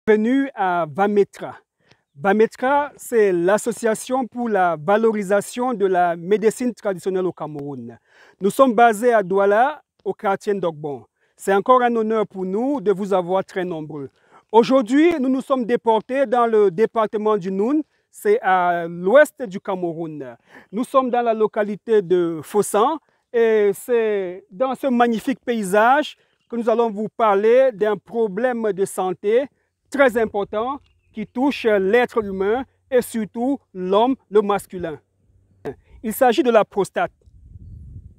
Bienvenue à VAMETRA. VAMETRA, c'est l'association pour la valorisation de la médecine traditionnelle au Cameroun. Nous sommes basés à Douala, au quartier d'Ogbon. C'est encore un honneur pour nous de vous avoir très nombreux. Aujourd'hui, nous nous sommes déportés dans le département du Noun, c'est à l'ouest du Cameroun. Nous sommes dans la localité de Fossan et c'est dans ce magnifique paysage que nous allons vous parler d'un problème de santé très important qui touche l'être humain et surtout l'homme, le masculin. Il s'agit de la prostate.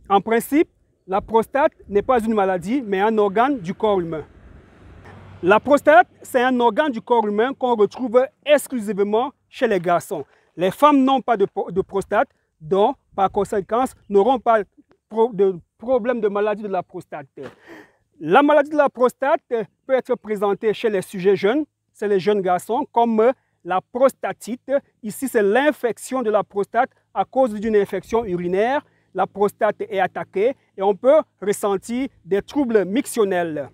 En principe, la prostate n'est pas une maladie, mais un organe du corps humain. La prostate, c'est un organe du corps humain qu'on retrouve exclusivement chez les garçons. Les femmes n'ont pas de prostate, donc par conséquent, n'auront pas de problème de maladie de la prostate. La maladie de la prostate peut être présentée chez les sujets jeunes, c'est les jeunes garçons, comme la prostatite. Ici, c'est l'infection de la prostate à cause d'une infection urinaire. La prostate est attaquée et on peut ressentir des troubles mictionnels.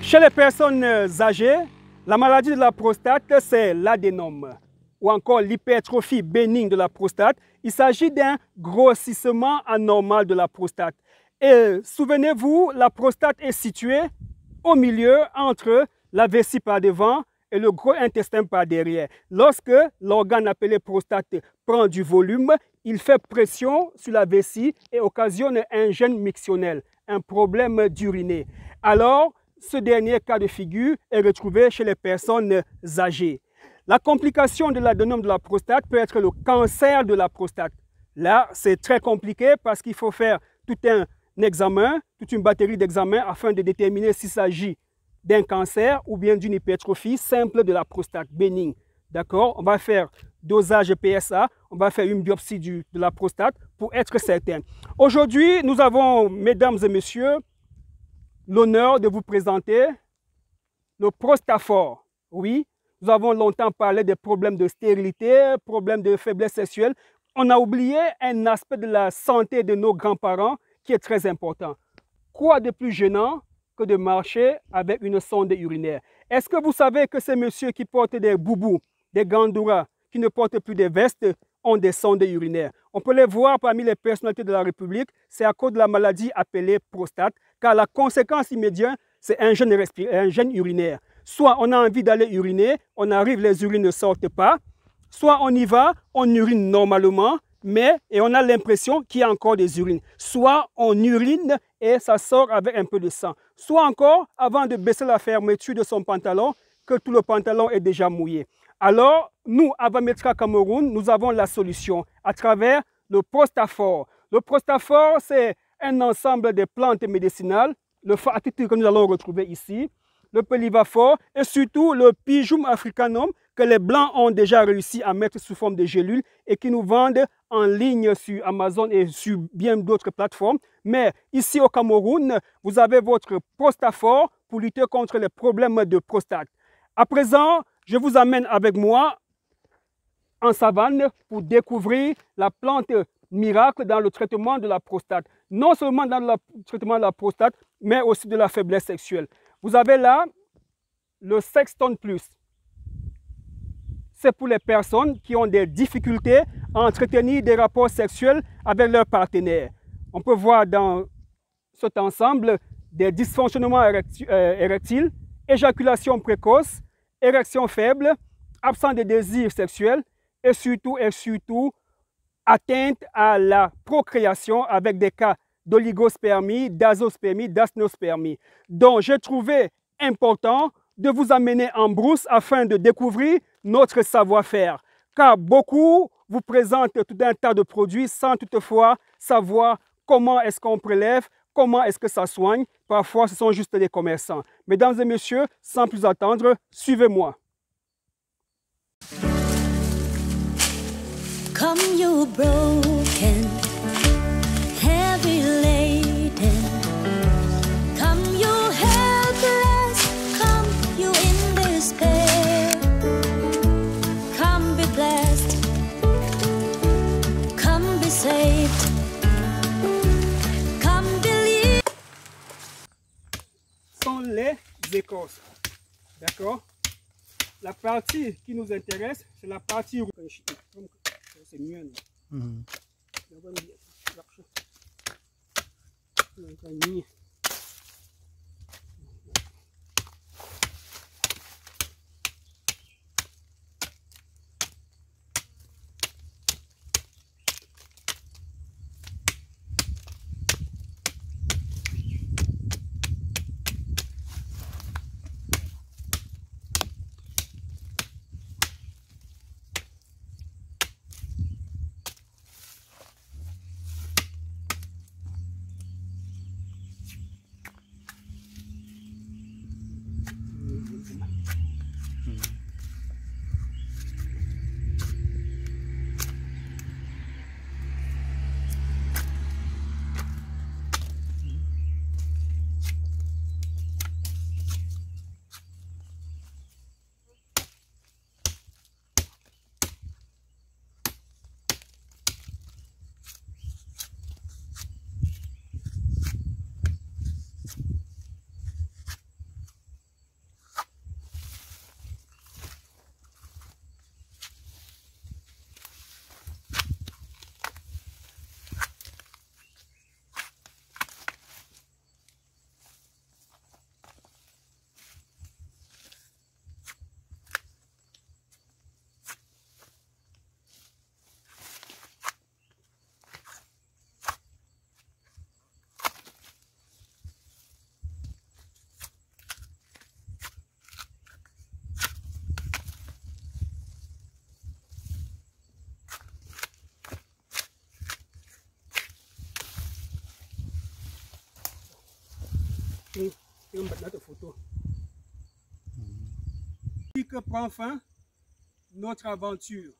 Chez les personnes âgées, la maladie de la prostate, c'est l'adénome ou encore l'hypertrophie bénigne de la prostate. Il s'agit d'un grossissement anormal de la prostate. Et souvenez-vous, la prostate est située au milieu entre la vessie par devant et le gros intestin par derrière. Lorsque l'organe appelé prostate prend du volume, il fait pression sur la vessie et occasionne un gène mictionnel, un problème d'uriner. Alors, ce dernier cas de figure est retrouvé chez les personnes âgées. La complication de l'adénome de la prostate peut être le cancer de la prostate. Là, c'est très compliqué parce qu'il faut faire tout un examen, toute une batterie d'examens afin de déterminer s'il s'agit d'un cancer ou bien d'une hypertrophie simple de la prostate bénigne. D'accord? On va faire dosage PSA, on va faire une biopsie de la prostate pour être certain. Aujourd'hui, nous avons, mesdames et messieurs, l'honneur de vous présenter le Prostafor. Oui, nous avons longtemps parlé des problèmes de stérilité, problèmes de faiblesse sexuelle. On a oublié un aspect de la santé de nos grands-parents qui est très important. Quoi de plus gênant que de marcher avec une sonde urinaire? Est-ce que vous savez que ces messieurs qui portent des boubous, des gandouras, qui ne portent plus de vestes, ont des sondes urinaires? On peut les voir parmi les personnalités de la République. C'est à cause de la maladie appelée prostate, car la conséquence immédiate, c'est un gène urinaire. Soit on a envie d'aller uriner, on arrive, les urines ne sortent pas. Soit on y va, on urine normalement, et on a l'impression qu'il y a encore des urines. Soit on urine et ça sort avec un peu de sang. Soit encore, avant de baisser la fermeture de son pantalon, que tout le pantalon est déjà mouillé. Alors, nous, à VAMETRA Cameroun, nous avons la solution à travers le Prostafor. Le Prostafor, c'est un ensemble de plantes médicinales, le Fatiti que nous allons retrouver ici, le Pelivafor et surtout le Pyjum africanum que les Blancs ont déjà réussi à mettre sous forme de gélules et qui nous vendent en ligne sur Amazon et sur bien d'autres plateformes. Mais ici au Cameroun, vous avez votre Prostafor pour lutter contre les problèmes de prostate. À présent, je vous amène avec moi en savane pour découvrir la plante miracle dans le traitement de la prostate. Non seulement dans le traitement de la prostate, mais aussi de la faiblesse sexuelle. Vous avez là le Sexton Plus. C'est pour les personnes qui ont des difficultés à entretenir des rapports sexuels avec leur partenaire. On peut voir dans cet ensemble des dysfonctionnements érectiles, éjaculation précoce, érection faible, absence de désir sexuel et surtout atteinte à la procréation avec des cas d'oligospermie, d'azospermie, d'asténospermie. Donc, j'ai trouvé important de vous amener en brousse afin de découvrir notre savoir-faire. Car beaucoup vous présentent tout un tas de produits sans toutefois savoir comment est-ce qu'on prélève, comment est-ce que ça soigne. Parfois, ce sont juste des commerçants. Mesdames et messieurs, sans plus attendre, suivez-moi. Come you broken, heavy laden. Come you helpless, come you in despair. Come be blessed, come be saved. Come believe. Sont les écorces. D'accord? La partie qui nous intéresse, c'est la partie rouge. C'est mieux. Notre photo. Que prend fin notre aventure.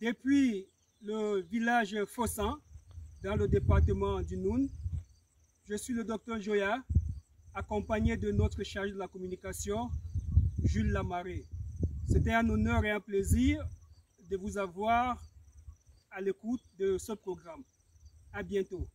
Depuis le village Fossan, dans le département du Noun, je suis le docteur Joya, accompagné de notre chargé de la communication, Jules Lamaré. C'était un honneur et un plaisir de vous avoir à l'écoute de ce programme. À bientôt.